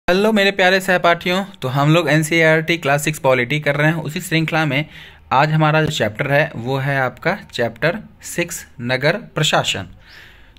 Hello मेरे प्यारे सहपाठियों। तो हम लोग एनसीईआरटी क्लास 6 पॉलिटी कर रहे हैं। उसी श्रृंखला में आज हमारा जो चैप्टर है वो है आपका चैप्टर 6 नगर प्रशासन।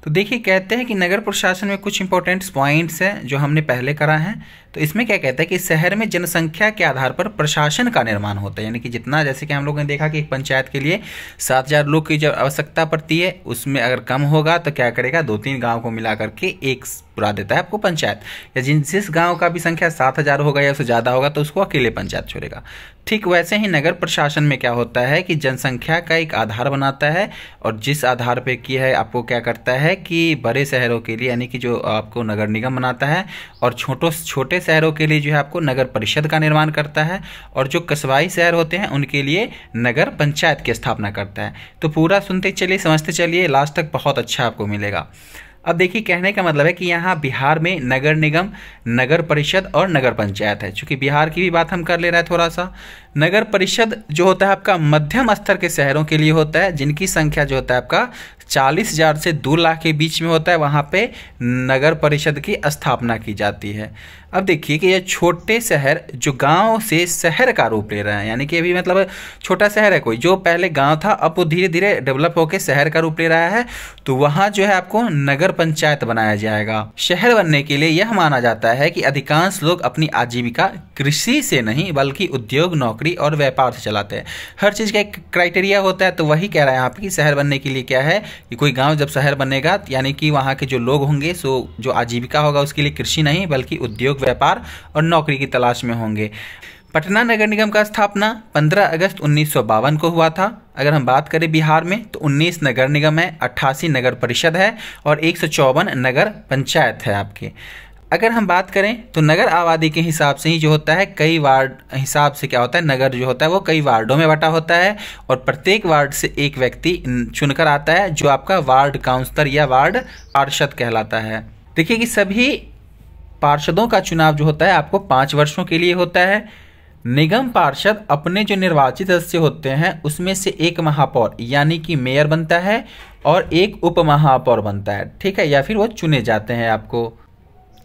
तो देखिए, कहते हैं कि नगर प्रशासन में कुछ इंपॉर्टेंट पॉइंट्स हैं जो हमने पहले करा है। तो इसमें क्या कहता है कि शहर में जनसंख्या के आधार पर प्रशासन का निर्माण होता है, यानी कि जितना, जैसे कि हम लोगों ने देखा कि एक पंचायत के लिए 7,000 लोग की जब आवश्यकता पड़ती है, उसमें अगर कम होगा तो क्या करेगा, 2-3 गाँव को मिला करके एक पूरा देता है आपको पंचायत, या जिस गांव का भी संख्या 7,000 होगा या उससे ज़्यादा होगा तो उसको अकेले पंचायत छोड़ेगा। ठीक वैसे ही नगर प्रशासन में क्या होता है कि जनसंख्या का एक आधार बनाता है, और जिस आधार पे की है आपको क्या करता है कि बड़े शहरों के लिए, यानी कि जो आपको नगर निगम बनाता है, और छोटे शहरों के लिए जो है आपको नगर परिषद का निर्माण करता है, और जो कस्बाई शहर होते हैं उनके लिए नगर पंचायत की स्थापना करता है। तो पूरा सुनते चलिए, समझते चलिए, लास्ट तक बहुत अच्छा आपको मिलेगा। अब देखिए, कहने का मतलब है कि यहाँ बिहार में नगर निगम, नगर परिषद और नगर पंचायत है। चूंकि बिहार की भी बात हम कर ले रहे हैं थोड़ा सा। नगर परिषद जो होता है आपका मध्यम स्तर के शहरों के लिए होता है, जिनकी संख्या जो होता है आपका 40,000 से 2 लाख के बीच में होता है, वहाँ पे नगर परिषद की स्थापना की जाती है। अब देखिए कि ये छोटे शहर जो गांव से शहर का रूप ले रहे हैं, यानी कि अभी मतलब छोटा शहर है कोई, जो पहले गांव था अब वो धीरे धीरे डेवलप होकर शहर का रूप ले रहा है, तो वहाँ जो है आपको नगर पंचायत बनाया जाएगा। शहर बनने के लिए यह माना जाता है कि अधिकांश लोग अपनी आजीविका कृषि से नहीं बल्कि उद्योग, नौकरी और व्यापार से चलाते हैं। हर चीज़ का एक क्राइटेरिया होता है, तो वही कह रहा है यहाँ पे कि शहर बनने के लिए क्या है कि कोई गांव जब शहर बनेगा, यानी कि वहाँ के जो लोग होंगे सो जो आजीविका होगा उसके लिए कृषि नहीं बल्कि उद्योग, व्यापार और नौकरी की तलाश में होंगे। पटना नगर निगम का स्थापना 15 अगस्त 1952 को हुआ था। अगर हम बात करें बिहार में तो 19 नगर निगम है, 88 नगर परिषद है और 154 नगर पंचायत है आपके। अगर हम बात करें तो नगर आबादी के हिसाब से ही जो होता है, कई वार्ड हिसाब से क्या होता है, नगर जो होता है वो कई वार्डों में बटा होता है, और प्रत्येक वार्ड से एक व्यक्ति चुनकर आता है जो आपका वार्ड काउंसलर या वार्ड पार्षद कहलाता है। देखिए कि सभी पार्षदों का चुनाव जो होता है आपको 5 वर्षों के लिए होता है। निगम पार्षद अपने जो निर्वाचित सदस्य होते हैं उसमें से एक महापौर यानी कि मेयर बनता है और एक उप महापौर बनता है, ठीक है, या फिर वो चुने जाते हैं आपको।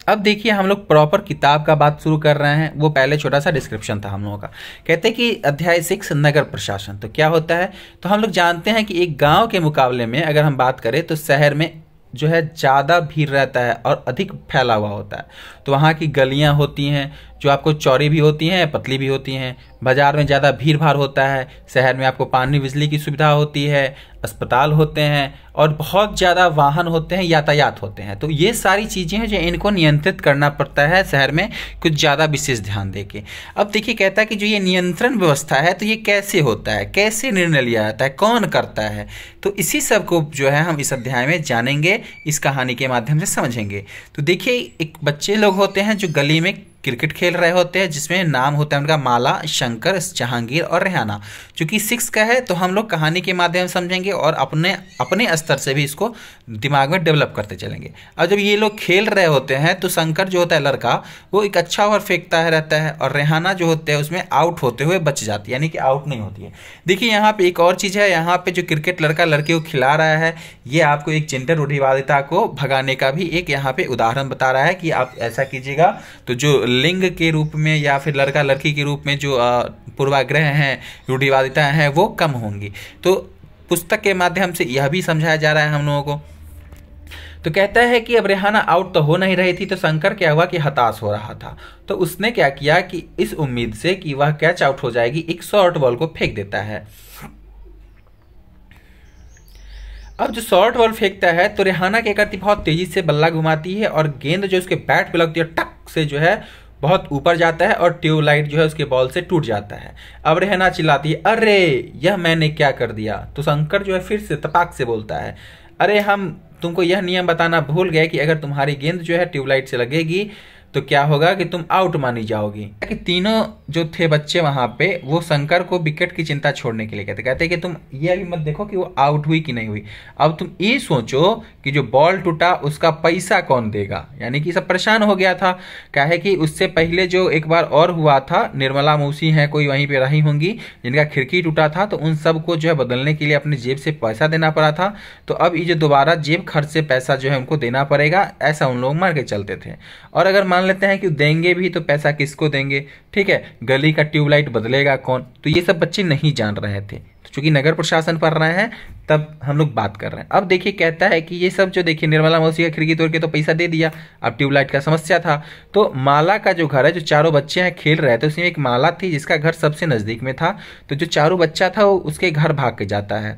अब देखिए, हम लोग प्रॉपर किताब का बात शुरू कर रहे हैं। वो पहले छोटा सा डिस्क्रिप्शन था हम लोगों का। कहते हैं कि अध्याय 6 नगर प्रशासन। तो क्या होता है, तो हम लोग जानते हैं कि एक गांव के मुकाबले में अगर हम बात करें तो शहर में जो है ज़्यादा भीड़ रहता है और अधिक फैला हुआ होता है। तो वहाँ की गलियाँ होती हैं जो आपको चौड़ी भी होती हैं, पतली भी होती हैं। बाज़ार में ज़्यादा भीड़ भाड़ होता है। शहर में आपको पानी बिजली की सुविधा होती है, अस्पताल होते हैं और बहुत ज़्यादा वाहन होते हैं, यातायात होते हैं। तो ये सारी चीज़ें हैं जो इनको नियंत्रित करना पड़ता है शहर में कुछ ज़्यादा विशेष ध्यान देके। अब देखिए, कहता है कि जो ये नियंत्रण व्यवस्था है तो ये कैसे होता है, कैसे निर्णय लिया जाता है, कौन करता है, तो इसी सब को जो है हम इस अध्याय में जानेंगे, इस कहानी के माध्यम से समझेंगे। तो देखिए, एक बच्चे लोग होते हैं जो गली में क्रिकेट खेल रहे होते हैं, जिसमें नाम होता है उनका माला, शंकर, जहांगीर और रेहाना। चूंकि 6 का है तो हम लोग कहानी के माध्यम से समझेंगे और अपने स्तर से भी इसको दिमाग में डेवलप करते चलेंगे। अब जब ये लोग खेल रहे होते हैं तो शंकर जो होता है लड़का, वो एक अच्छा ओवर फेंकता है रहता है, और रेहाना जो होते हैं उसमें आउट होते हुए बच जाती है, यानी कि आउट नहीं होती है। देखिए, यहाँ पे एक और चीज़ है, यहाँ पे जो क्रिकेट लड़का लड़के को खिला रहा है, ये आपको एक जेंडर रूढ़िवादिता को भगाने का भी एक यहाँ पे उदाहरण बता रहा है कि आप ऐसा कीजिएगा तो जो लिंग के रूप में या फिर लड़का लड़की के रूप में जो पूर्वाग्रह हैं, रूढ़िवादिता हैं, वो कम होंगी। तो पुस्तक के माध्यम से यह भी समझाया जा रहा है हम लोगों को। तो कहता है कि अब रेहाना आउट तो हो नहीं रही थी, तो शंकर क्या हुआ कि हताश हो रहा था। तो उसने क्या किया कि इस उम्मीद से कि वह कैच आउट हो जाएगी, एक शॉर्ट बॉल को फेंक देता है। अब जो शॉर्ट बॉल फेंकता है तो रेहाना क्या करती, बहुत तेजी से बल्ला घुमाती है और गेंद जो उसके बैट पे लगती है टक से जो है बहुत ऊपर जाता है और ट्यूबलाइट जो है उसके बॉल से टूट जाता है। अब रेहाना चिल्लाती है, अरे यह मैंने क्या कर दिया। तो शंकर जो है फिर से तपाक से बोलता है, अरे हम तुमको यह नियम बताना भूल गए कि अगर तुम्हारी गेंद जो है ट्यूबलाइट से लगेगी तो क्या होगा कि तुम आउट मानी जाओगी। कि तीनों जो थे बच्चे वहां पे, वो शंकर को विकेट की चिंता छोड़ने के लिए कहते कि तुम ये अभी मत देखो कि वो आउट हुई कि नहीं हुई, अब तुम ये सोचो कि जो बॉल टूटा उसका पैसा कौन देगा। यानी कि सब परेशान हो गया था, क्या है कि उससे पहले जो एक बार और हुआ था, निर्मला मौसी हैं कोई वहीं पे रही होंगी जिनका खिड़की टूटा था, तो उन सबको जो है बदलने के लिए अपनी जेब से पैसा देना पड़ा था। तो अब ये जो दोबारा जेब खर्च से पैसा जो है उनको देना पड़ेगा, ऐसा उन लोग मार के चलते थे। और अगर मान मान लेते हैं कि देंगे भी तो पैसा किसको देंगे, ठीक है, गली का ट्यूबलाइट बदलेगा कौन, तो ये सब बच्चे नहीं जान रहे थे। तो चूंकि नगर प्रशासन पढ़ रहे हैं तब हम लोग बात कर रहे हैं। अब देखिए कहता है कि ये सब जो देखिए निर्मला मौसी का खिड़की तोड़ के तो पैसा दे दिया, अब ट्यूबलाइट का समस्या था। तो माला का जो घर है, जो चारों बच्चे हैं खेल रहे थे, उसमें एक माला थी जिसका घर सबसे नज़दीक में था। तो जो चारों बच्चा था वो उसके घर भाग के जाता है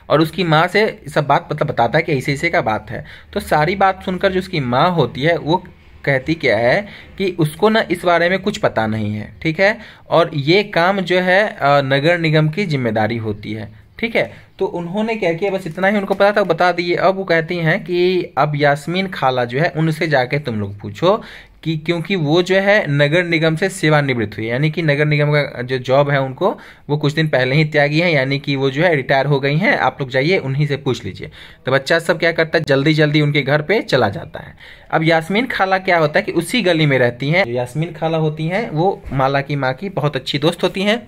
और उसकी माँ से सब बात मतलब बताता है कि ऐसे ऐसे का बात है। तो सारी बात सुनकर जो उसकी माँ होती है वो कहती क्या है कि उसको ना इस बारे में कुछ पता नहीं है, ठीक है, और ये काम जो है नगर निगम की जिम्मेदारी होती है, ठीक है। तो उन्होंने क्या किया, बस इतना ही उनको पता था, बता दिए। अब वो कहती हैं कि अब यास्मीन खाला जो है उनसे जाके तुम लोग पूछो कि क्योंकि वो जो है नगर निगम से सेवानिवृत्त हुई, यानी कि नगर निगम का जो जॉब है उनको वो कुछ दिन पहले ही त्यागी है, यानी कि वो जो है रिटायर हो गई हैं। आप लोग जाइए उन्हीं से पूछ लीजिए। तो बच्चा सब क्या करता है, जल्दी जल्दी उनके घर पे चला जाता है। अब यास्मीन खाला क्या होता है कि उसी गली में रहती हैं। यास्मीन खाला होती हैं वो माला की माँ की बहुत अच्छी दोस्त होती हैं।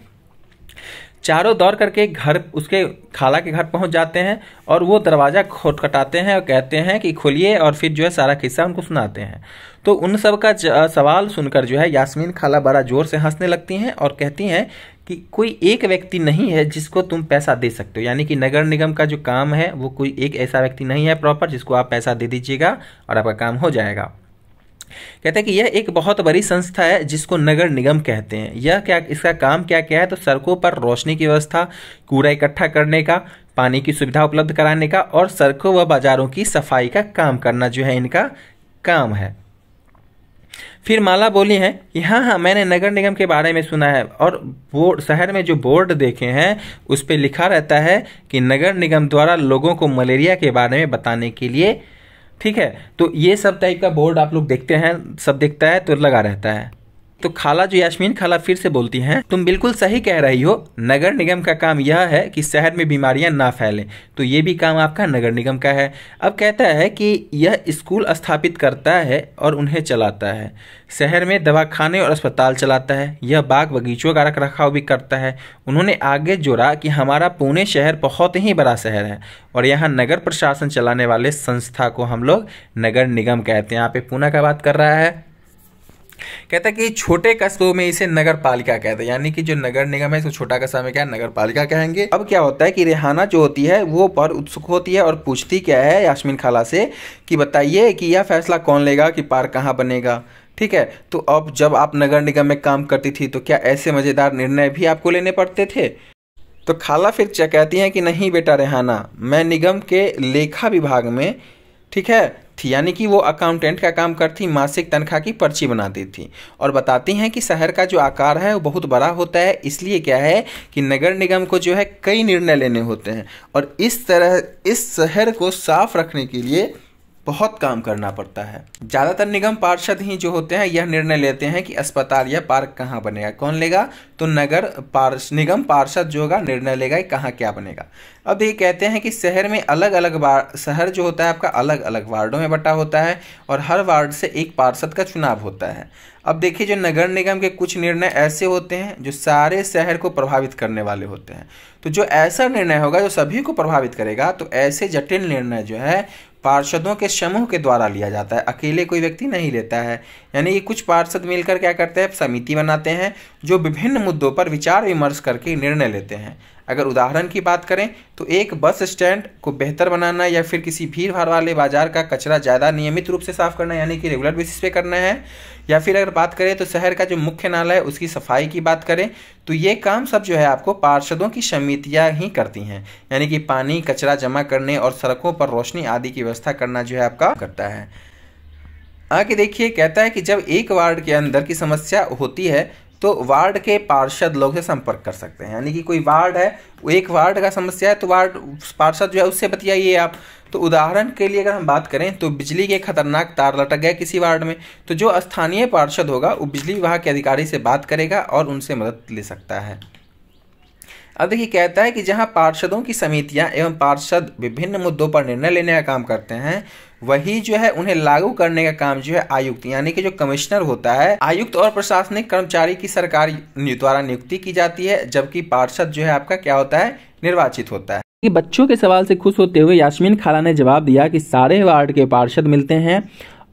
चारों दौड़ करके घर उसके खाला के घर पहुंच जाते हैं और वो दरवाज़ा खटखटाते हैं और कहते हैं कि खोलिए, और फिर जो है सारा किस्सा उनको सुनाते हैं। तो उन सब का सवाल सुनकर जो है यास्मीन खाला बड़ा जोर से हंसने लगती हैं और कहती हैं कि कोई एक व्यक्ति नहीं है जिसको तुम पैसा दे सकते हो, यानी कि नगर निगम का जो काम है वो कोई एक ऐसा व्यक्ति नहीं है प्रॉपर जिसको आप पैसा दे दीजिएगा और आपका काम हो जाएगा। कहते हैं कि यह एक बहुत बड़ी संस्था है जिसको नगर निगम कहते हैं। यह क्या, इसका काम क्या क्या है, तो सड़कों पर रोशनी की व्यवस्था, कूड़ा इकट्ठा करने का, पानी की सुविधा उपलब्ध कराने का और सड़कों व बाजारों की सफाई का काम करना जो है इनका काम है। फिर माला बोली है कि हाँ मैंने नगर निगम के बारे में सुना है और बोर्ड, शहर में जो बोर्ड देखे हैं उस पर लिखा रहता है कि नगर निगम द्वारा लोगों को मलेरिया के बारे में बताने के लिए, ठीक है। तो ये सब टाइप का बोर्ड आप लोग देखते हैं, सब दिखता है तो लगा रहता है। तो खाला जो यास्मीन खाला फिर से बोलती हैं, तुम बिल्कुल सही कह रही हो, नगर निगम का काम यह है कि शहर में बीमारियां ना फैलें, तो ये भी काम आपका नगर निगम का है। अब कहता है कि यह स्कूल स्थापित करता है और उन्हें चलाता है, शहर में दवाखाने और अस्पताल चलाता है, यह बाग बगीचों का रख रखाव भी करता है। उन्होंने आगे जोड़ा कि हमारा पुणे शहर बहुत ही बड़ा शहर है और यहाँ नगर प्रशासन चलाने वाले संस्था को हम लोग नगर निगम कहते हैं। यहाँ पे पुणे का बात कर रहा है। कहता है कि छोटे कस्बों में इसे नगर पालिका कहते हैं, यानी कि जो नगर निगम है इसको छोटा कस्बा में क्या नगर पालिका कहेंगे। अब क्या होता है कि रेहाना जो होती है वो पर उत्सुक होती है और पूछती क्या है यास्मीन खाला से कि बताइए कि यह फैसला कौन लेगा कि पार्क कहाँ बनेगा, ठीक है। तो अब जब आप नगर निगम में काम करती थी तो क्या ऐसे मज़ेदार निर्णय भी आपको लेने पड़ते थे। तो खाला फिर कहती हैं कि नहीं बेटा रेहाना, मैं निगम के लेखा विभाग में, ठीक है, थी, यानी कि वो अकाउंटेंट का काम करती, मासिक तनख्वाह की पर्ची बनाती थी। और बताती हैं कि शहर का जो आकार है वो बहुत बड़ा होता है, इसलिए क्या है कि नगर निगम को जो है कई निर्णय लेने होते हैं और इस तरह इस शहर को साफ रखने के लिए बहुत काम करना पड़ता है। ज़्यादातर निगम पार्षद ही जो होते हैं यह निर्णय लेते हैं कि अस्पताल या पार्क कहाँ बनेगा। कौन लेगा, तो निगम पार्षद जो होगा निर्णय लेगा कि कहाँ क्या बनेगा। अब ये कहते हैं कि शहर में अलग अलग शहर जो होता है आपका अलग अलग वार्डों में बटा होता है और हर वार्ड से एक पार्षद का चुनाव होता है। अब देखिए जो नगर निगम के कुछ निर्णय ऐसे होते हैं जो सारे शहर को प्रभावित करने वाले होते हैं। तो जो ऐसा निर्णय होगा जो सभी को प्रभावित करेगा, तो ऐसे जटिल निर्णय जो है पार्षदों के समूह के द्वारा लिया जाता है, अकेले कोई व्यक्ति नहीं लेता है। यानी कि कुछ पार्षद मिलकर क्या करते हैं, समिति बनाते हैं जो विभिन्न मुद्दों पर विचार विमर्श करके निर्णय लेते हैं। अगर उदाहरण की बात करें तो एक बस स्टैंड को बेहतर बनाना या फिर किसी भीड़ भाड़ वाले बाजार का कचरा ज़्यादा नियमित रूप से साफ करना, यानी कि रेगुलर बेसिस पे करना है, या फिर अगर बात करें तो शहर का जो मुख्य नाला है उसकी सफाई की बात करें तो ये काम सब जो है आपको पार्षदों की समितियां ही करती हैं। यानी कि पानी कचरा जमा करने और सड़कों पर रोशनी आदि की व्यवस्था करना जो है आपका करता है। आगे देखिए कहता है कि जब एक वार्ड के अंदर की समस्या होती है तो वार्ड के पार्षद लोग से संपर्क कर सकते हैं। यानी कि कोई वार्ड है, एक वार्ड का समस्या है तो वार्ड पार्षद जो है उससे बतियाइए आप। तो उदाहरण के लिए अगर हम बात करें तो बिजली के खतरनाक तार लटक गए किसी वार्ड में, तो जो स्थानीय पार्षद होगा वो बिजली विभाग के अधिकारी से बात करेगा और उनसे मदद ले सकता है। अब देखिए कहता है कि जहां पार्षदों की समितियां एवं पार्षद विभिन्न मुद्दों पर निर्णय लेने का काम करते हैं, वही जो है उन्हें लागू करने का काम जो है आयुक्त यानी कि जो कमिश्नर होता है, आयुक्त और प्रशासनिक कर्मचारी की सरकार द्वारा नियुक्ति की जाती है, जबकि पार्षद जो है आपका क्या होता है, निर्वाचित होता है। कि बच्चों के सवाल से खुश होते हुए यास्मीन खाला ने जवाब दिया कि सारे वार्ड के पार्षद मिलते हैं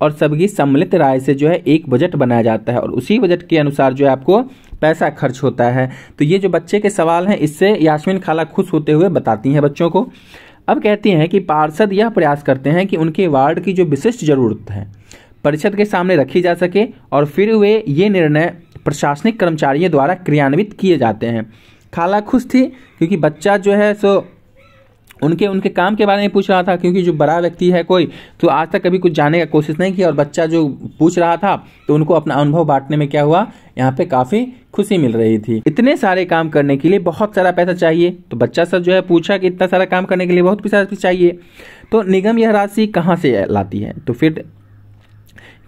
और सबकी सम्मिलित राय से जो है एक बजट बनाया जाता है और उसी बजट के अनुसार जो है आपको पैसा खर्च होता है। तो ये जो बच्चे के सवाल हैं इससे यास्मीन खाला खुश होते हुए बताती हैं बच्चों को। अब कहती हैं कि पार्षद यह प्रयास करते हैं कि उनके वार्ड की जो विशिष्ट जरूरत है परिषद के सामने रखी जा सके और फिर वे ये निर्णय प्रशासनिक कर्मचारियों द्वारा क्रियान्वित किए जाते हैं। खाला खुश थी क्योंकि बच्चा जो है सो उनके काम के बारे में पूछ रहा था, क्योंकि जो बड़ा व्यक्ति है कोई तो आज तक कभी कुछ जानने का कोशिश नहीं किया और बच्चा जो पूछ रहा था तो उनको अपना अनुभव बांटने में क्या हुआ, यहाँ पे काफ़ी खुशी मिल रही थी। इतने सारे काम करने के लिए बहुत सारा पैसा चाहिए, तो बच्चा सब जो है पूछा कि इतना सारा काम करने के लिए बहुत पैसा चाहिए, तो निगम यह राशि कहाँ से लाती है। तो फिर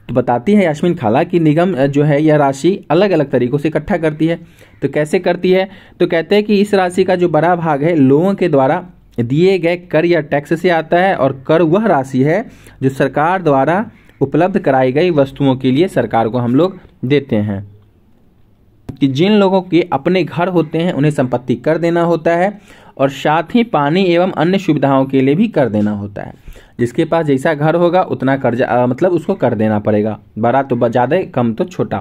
तो बताती है यास्मीन खाला कि निगम जो है यह राशि अलग अलग तरीकों से इकट्ठा करती है। तो कैसे करती है, तो कहते हैं कि इस राशि का जो बड़ा भाग है लोगों के द्वारा दिए गए कर या टैक्स से आता है और कर वह राशि है जो सरकार द्वारा उपलब्ध कराई गई वस्तुओं के लिए सरकार को हम लोग देते हैं। कि जिन लोगों के अपने घर होते हैं उन्हें संपत्ति कर देना होता है और साथ ही पानी एवं अन्य सुविधाओं के लिए भी कर देना होता है। जिसके पास जैसा घर होगा उतना कर्जा मतलब उसको कर देना पड़ेगा, बड़ा तो ज़्यादा, कम तो छोटा।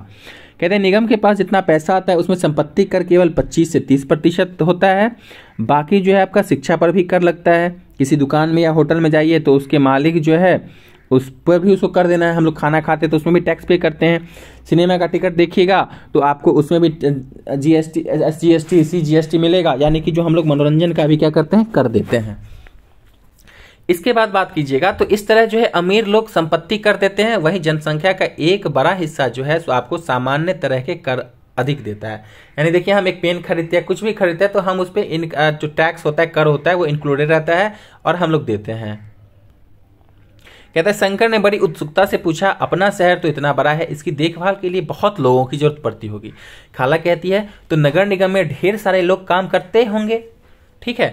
कहते हैं निगम के पास जितना पैसा आता है उसमें संपत्ति कर केवल 25 से 30% होता है। बाकी जो है आपका शिक्षा पर भी कर लगता है। किसी दुकान में या होटल में जाइए तो उसके मालिक जो है उस पर भी उसको कर देना है। हम लोग खाना खाते तो उसमें भी टैक्स पे करते हैं। सिनेमा का टिकट देखिएगा तो आपको उसमें भी GST SGST CGST मिलेगा, यानी कि जो हम लोग मनोरंजन का भी क्या करते हैं, कर देते हैं। इसके बाद बात कीजिएगा तो इस तरह जो है अमीर लोग संपत्ति कर देते हैं, वहीं जनसंख्या का एक बड़ा हिस्सा जो है सो आपको सामान्य तरह के कर अधिक देता है। यानी देखिए हम एक पेन खरीदते हैं, कुछ भी खरीदते हैं तो हम उस पर जो टैक्स होता है, कर होता है, वो इंक्लूडेड रहता है और हम लोग देते हैं। कहता है शंकर ने बड़ी उत्सुकता से पूछा, अपना शहर तो इतना बड़ा है, इसकी देखभाल के लिए बहुत लोगों की जरूरत पड़ती होगी। खाला कहती है तो नगर निगम में ढेर सारे लोग काम करते होंगे, ठीक है।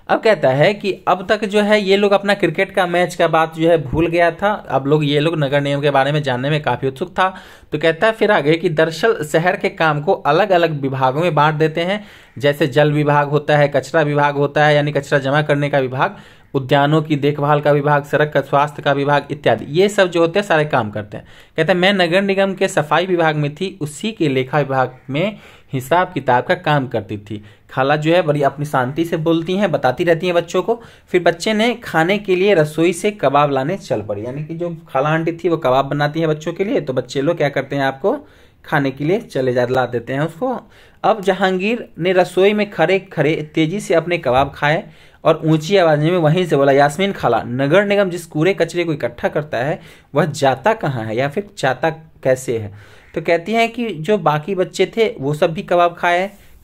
अब कहता है कि अब तक जो है ये लोग अपना क्रिकेट का मैच का बात जो है भूल गया था, अब ये लोग नगर निगम के बारे में जानने में काफी उत्सुक था। तो कहता है फिर आगे कि दरअसल शहर के काम को अलग अलग विभागों में बांट देते हैं, जैसे जल विभाग होता है, कचरा विभाग होता है यानी कचरा जमा करने का विभाग, उद्यानों की देखभाल का विभाग, सड़क का स्वास्थ्य का विभाग इत्यादि, ये सब जो होते हैं सारे काम करते हैं। कहते हैं मैं नगर निगम के सफाई विभाग में थी, उसी के लेखा विभाग में हिसाब किताब का काम करती थी। खाला जो है बड़ी अपनी शांति से बोलती हैं, बताती रहती हैं बच्चों को। फिर बच्चे ने खाने के लिए रसोई से कबाब लाने चल पड़ी, यानी कि जो खाला आंटी थी वो कबाब बनाती हैं बच्चों के लिए, तो बच्चे लोग क्या करते हैं, आपको खाने के लिए ला देते हैं उसको। अब जहांगीर ने रसोई में खड़े खड़े तेजी से अपने कबाब खाए और ऊंची आवाज में वहीं से बोला, यास्मीन खाला, नगर निगम जिस कूड़े कचरे को इकट्ठा करता है वह जाता कहाँ है या फिर जाता कैसे है। तो कहती हैं कि जो बाकी बच्चे थे वो सब भी कबाब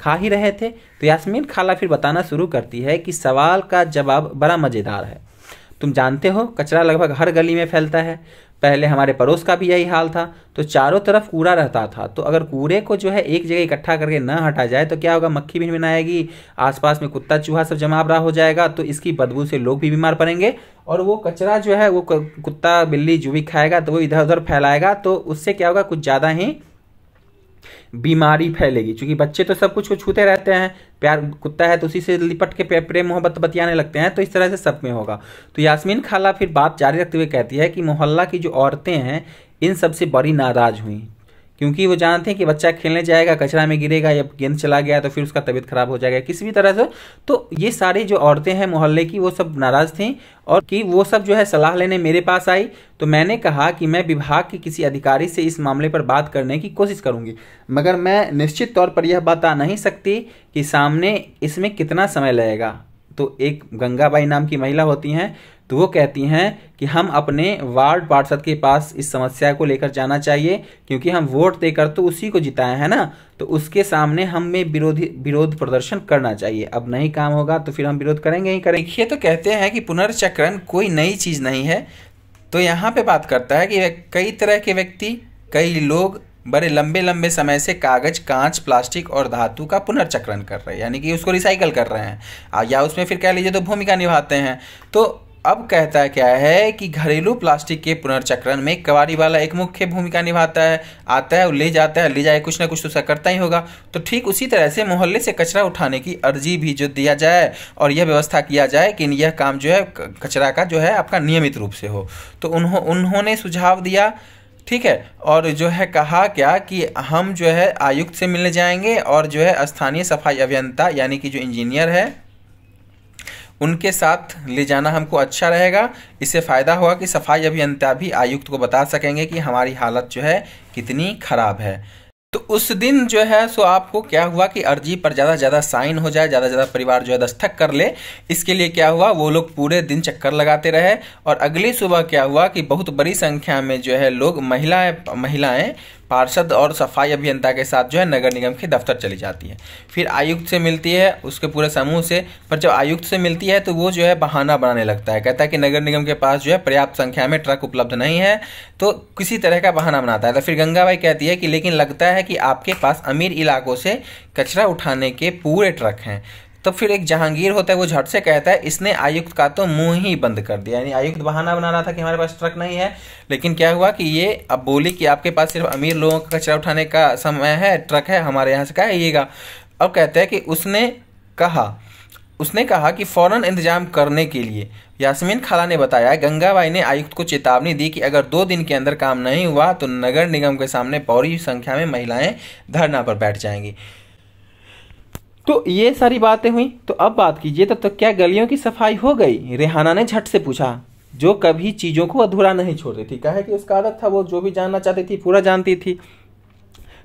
खा ही रहे थे। तो यास्मीन खाला फिर बताना शुरू करती है कि सवाल का जवाब बड़ा मज़ेदार है। तुम जानते हो कचरा लगभग हर गली में फैलता है, पहले हमारे पड़ोस का भी यही हाल था, तो चारों तरफ कूड़ा रहता था। तो अगर कूड़े को जो है एक जगह इकट्ठा करके ना हटा जाए तो क्या होगा, मक्खी भी आएगी, आसपास में कुत्ता चूहा सब जमावड़ा हो जाएगा, तो इसकी बदबू से लोग भी बीमार पड़ेंगे और वो कचरा जो है वो कुत्ता बिल्ली जो भी खाएगा तो वो इधर उधर फैलाएगा, तो उससे क्या होगा, कुछ ज़्यादा ही बीमारी फैलेगी। क्योंकि बच्चे तो सब कुछ को छूते रहते हैं, प्यार कुत्ता है तो उसी से लिपट के प्रेम मोहब्बत बतियाने लगते हैं, तो इस तरह से सब में होगा। तो यास्मीन खाला फिर बात जारी रखते हुए कहती है कि मोहल्ला की जो औरतें हैं इन सबसे बड़ी नाराज हुई, क्योंकि वो जानते हैं कि बच्चा खेलने जाएगा, कचरा में गिरेगा या गेंद चला गया तो फिर उसका तबीयत खराब हो जाएगा किसी भी तरह से। तो ये सारी जो औरतें हैं मोहल्ले की वो सब नाराज थीं और कि वो सब जो है सलाह लेने मेरे पास आई। तो मैंने कहा कि मैं विभाग के किसी अधिकारी से इस मामले पर बात करने की कोशिश करूंगी, मगर मैं निश्चित तौर पर यह बता नहीं सकती कि सामने इसमें कितना समय लगेगा। तो एक गंगाबाई नाम की महिला होती हैं, तो वो कहती हैं कि हम अपने वार्ड पार्षद के पास इस समस्या को लेकर जाना चाहिए, क्योंकि हम वोट देकर तो उसी को जिताए हैं ना, तो उसके सामने हमें विरोध प्रदर्शन करना चाहिए। अब नहीं काम होगा तो फिर हम विरोध करेंगे ही करेंगे। देखिए तो कहते हैं कि पुनर्चक्रण कोई नई चीज़ नहीं है। तो यहाँ पे बात करता है कि कई तरह के व्यक्ति, कई लोग बड़े लंबे लंबे समय से कागज, कांच, प्लास्टिक और धातु का पुनर्चक्रण कर रहे हैं, यानी कि उसको रिसाइकल कर रहे हैं या उसमें फिर कह लीजिए तो भूमिका निभाते हैं। तो अब कहता है क्या है कि घरेलू प्लास्टिक के पुनर्चक्रण में कबाड़ी वाला एक मुख्य भूमिका निभाता है। आता है और ले जाता है, ले जाए कुछ ना कुछ तो करता ही होगा। तो ठीक उसी तरह से मोहल्ले से कचरा उठाने की अर्जी भी जो दिया जाए और यह व्यवस्था किया जाए कि यह काम जो है कचरा का जो है आपका नियमित रूप से हो। तो उन्होंने सुझाव दिया, ठीक है, और जो है कहा क्या कि हम जो है आयुक्त से मिलने जाएंगे और जो है स्थानीय सफाई अभियंता यानी कि जो इंजीनियर है उनके साथ ले जाना हमको अच्छा रहेगा। इससे फ़ायदा होगा कि सफाई अभियंता भी आयुक्त को बता सकेंगे कि हमारी हालत जो है कितनी ख़राब है। तो उस दिन जो है सो आपको क्या हुआ कि अर्जी पर ज़्यादा से ज़्यादा साइन हो जाए, ज़्यादा से ज़्यादा परिवार जो है दस्तखत कर ले। इसके लिए क्या हुआ, वो लोग पूरे दिन चक्कर लगाते रहे और अगली सुबह क्या हुआ कि बहुत बड़ी संख्या में जो है लोग महिलाएं पार्षद और सफाई अभियंता के साथ जो है नगर निगम के दफ्तर चली जाती है। फिर आयुक्त से मिलती है उसके पूरे समूह से। पर जब आयुक्त से मिलती है तो वो जो है बहाना बनाने लगता है, कहता है कि नगर निगम के पास जो है पर्याप्त संख्या में ट्रक उपलब्ध नहीं है, तो किसी तरह का बहाना बनाता है। तो फिर गंगाबाई कहती है कि लेकिन लगता है कि आपके पास अमीर इलाकों से कचरा उठाने के पूरे ट्रक हैं। तो फिर एक जहांगीर होता है, वो झट से कहता है इसने आयुक्त का तो मुंह ही बंद कर दिया। यानी आयुक्त बहाना बना रहा था कि हमारे पास ट्रक नहीं है, लेकिन क्या हुआ कि ये अब बोली कि आपके पास सिर्फ अमीर लोगों का कचरा उठाने का समय है, ट्रक है, हमारे यहाँ से क्या आइएगा। अब कहते हैं कि उसने कहा कि फौरन इंतजाम करने के लिए यास्मीन खाला ने बताया गंगाबाई ने आयुक्त को चेतावनी दी कि अगर 2 दिन के अंदर काम नहीं हुआ तो नगर निगम के सामने बड़ी संख्या में महिलाएं धरना पर बैठ जाएंगी। तो ये सारी बातें हुई। तो अब बात कीजिए तो क्या गलियों की सफाई हो गई? रेहाना ने झट से पूछा, जो कभी चीज़ों को अधूरा नहीं छोड़ती थी। कहा कि उसका आदत था, वो जो भी जानना चाहती थी पूरा जानती थी।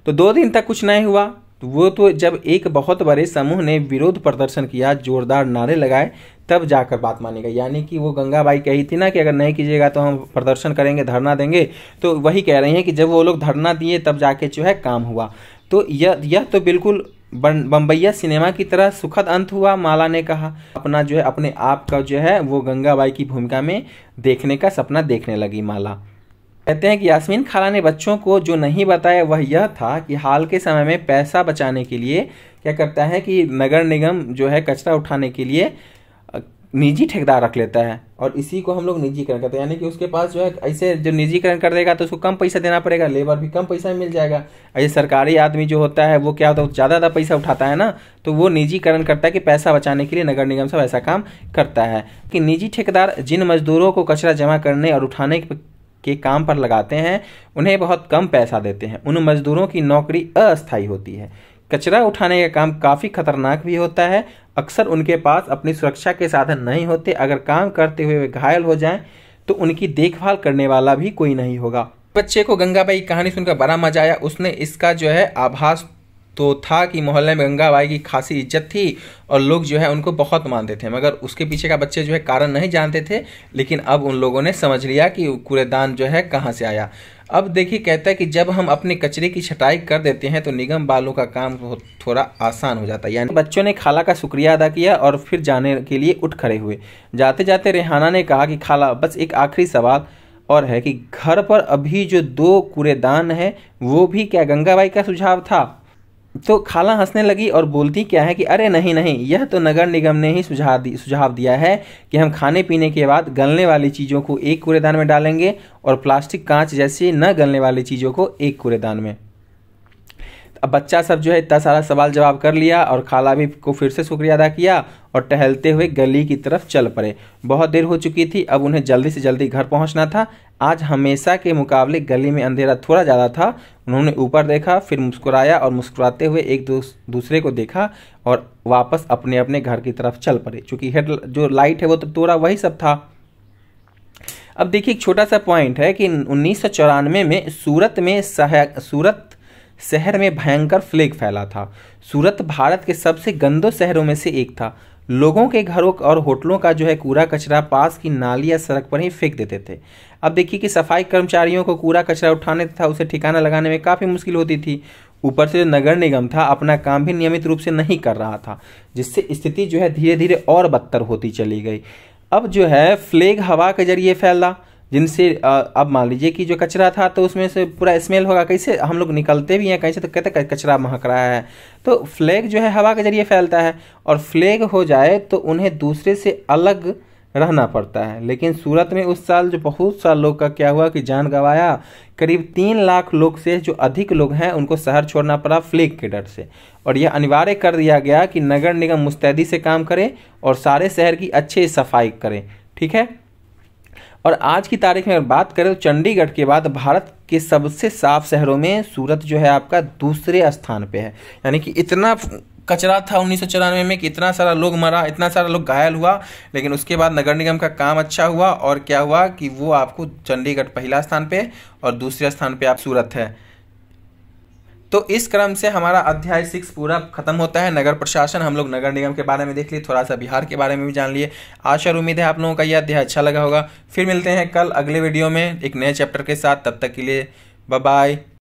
तो 2 दिन तक कुछ नहीं हुआ। तो वो तो जब एक बहुत बड़े समूह ने विरोध प्रदर्शन किया, जोरदार नारे लगाए, तब जाकर बात मानी गई। यानी कि वो गंगाबाई कही थी ना कि अगर नहीं कीजिएगा तो हम प्रदर्शन करेंगे, धरना देंगे, तो वही कह रही हैं कि जब वो लोग धरना दिए तब जाके जो है काम हुआ। तो यह तो बिल्कुल बम्बैया सिनेमा की तरह सुखद अंत हुआ। माला ने कहा अपना जो है अपने आप का जो है वो गंगाबाई की भूमिका में देखने का सपना देखने लगी माला। कहते हैं कि यास्मीन खाला ने बच्चों को जो नहीं बताया वह यह था कि हाल के समय में पैसा बचाने के लिए क्या करता है कि नगर निगम जो है कचरा उठाने के लिए निजी ठेकेदार रख लेता है और इसी को हम लोग निजीकरण करते हैं। यानी कि उसके पास जो है ऐसे जो निजीकरण कर देगा तो उसको कम पैसा देना पड़ेगा, लेबर भी कम पैसा में मिल जाएगा। ऐसे सरकारी आदमी जो होता है वो क्या होता है, ज़्यादा पैसा उठाता है ना, तो वो निजीकरण करता है कि पैसा बचाने के लिए नगर निगम सब ऐसा काम करता है कि निजी ठेकेदार जिन मजदूरों को कचरा जमा करने और उठाने के काम पर लगाते हैं उन्हें बहुत कम पैसा देते हैं। उन मजदूरों की नौकरी अस्थायी होती है। कचरा उठाने का काम काफ़ी खतरनाक भी होता है। अक्सर उनके पास अपनी सुरक्षा के साधन नहीं होते। अगर काम करते हुए वे घायल हो जाएं तो उनकी देखभाल करने वाला भी कोई नहीं होगा। बच्चे को गंगाबाई की कहानी सुनकर बड़ा मजा आया। उसने इसका जो है आभास तो था कि मोहल्ले में गंगाबाई की खासी इज्जत थी और लोग जो है उनको बहुत मानते थे, मगर उसके पीछे का बच्चे जो है कारण नहीं जानते थे। लेकिन अब उन लोगों ने समझ लिया कि कूड़ेदान जो है कहाँ से आया। अब देखिए कहता है कि जब हम अपने कचरे की छटाई कर देते हैं तो निगम वालों का काम थोड़ा आसान हो जाता है। यानी बच्चों ने खाला का शुक्रिया अदा किया और फिर जाने के लिए उठ खड़े हुए। जाते जाते रेहाना ने कहा कि खाला बस एक आखिरी सवाल और है कि घर पर अभी जो 2 कूड़ेदान है वो भी क्या गंगाबाई का सुझाव था? तो खाला हंसने लगी और बोलती क्या है कि अरे नहीं नहीं, यह तो नगर निगम ने ही सुझाव दिया है कि हम खाने पीने के बाद गलने वाली चीज़ों को एक कूड़ेदान में डालेंगे और प्लास्टिक कांच जैसी न गलने वाली चीज़ों को एक कूड़ेदान में। अब बच्चा सब जो है इतना सारा सवाल जवाब कर लिया और खाला भी को फिर से शुक्रिया अदा किया और टहलते हुए गली की तरफ चल पड़े। बहुत देर हो चुकी थी, अब उन्हें जल्दी से जल्दी घर पहुंचना था। आज हमेशा के मुकाबले गली में अंधेरा थोड़ा ज़्यादा था। उन्होंने ऊपर देखा, फिर मुस्कुराया और मुस्कुराते हुए एक दूसरे को देखा और वापस अपने अपने घर की तरफ चल पड़े। चूँकि हेड जो लाइट है वो तो तोड़ा वही सब था। अब देखिए एक छोटा सा पॉइंट है कि 1994 में सूरत शहर में भयंकर प्लेग फैला था। सूरत भारत के सबसे गंदे शहरों में से एक था। लोगों के घरों और होटलों का जो है कूड़ा कचरा पास की नाली या सड़क पर ही फेंक देते थे। अब देखिए कि सफाई कर्मचारियों को कूड़ा कचरा उठाने तथा उसे ठिकाना लगाने में काफ़ी मुश्किल होती थी। ऊपर से जो नगर निगम था अपना काम भी नियमित रूप से नहीं कर रहा था, जिससे स्थिति जो है धीरे धीरे और बदतर होती चली गई। अब जो है प्लेग हवा के जरिए फैला, जिनसे अब मान लीजिए कि जो कचरा था तो उसमें से पूरा स्मेल होगा। कैसे हम लोग निकलते भी हैं कहीं से तो कहते कचरा महक रहा है। तो फ्लैग जो है हवा के जरिए फैलता है और फ्लैग हो जाए तो उन्हें दूसरे से अलग रहना पड़ता है। लेकिन सूरत में उस साल जो बहुत सा लोग का क्या हुआ कि जान गंवाया, करीब 3 लाख लोग से जो अधिक लोग हैं उनको शहर छोड़ना पड़ा प्लेग के डर से। और यह अनिवार्य कर दिया गया कि नगर निगम मुस्तैदी से काम करे और सारे शहर की अच्छे सफाई करे। ठीक है। और आज की तारीख में अगर बात करें तो चंडीगढ़ के बाद भारत के सबसे साफ शहरों में सूरत जो है आपका दूसरे स्थान पे है। यानी कि इतना कचरा था 1994 में कि इतना सारा लोग मरा, इतना सारा लोग घायल हुआ, लेकिन उसके बाद नगर निगम का काम अच्छा हुआ और क्या हुआ कि वो आपको चंडीगढ़ पहला स्थान पे और दूसरे स्थान पे आप सूरत है। तो इस क्रम से हमारा अध्याय 6 पूरा खत्म होता है। नगर प्रशासन हम लोग नगर निगम के बारे में देख लिए, थोड़ा सा बिहार के बारे में भी जान लिए। आशा और उम्मीद है आप लोगों का यह अध्याय अच्छा लगा होगा। फिर मिलते हैं कल अगले वीडियो में एक नए चैप्टर के साथ। तब तक के लिए बाय बाय।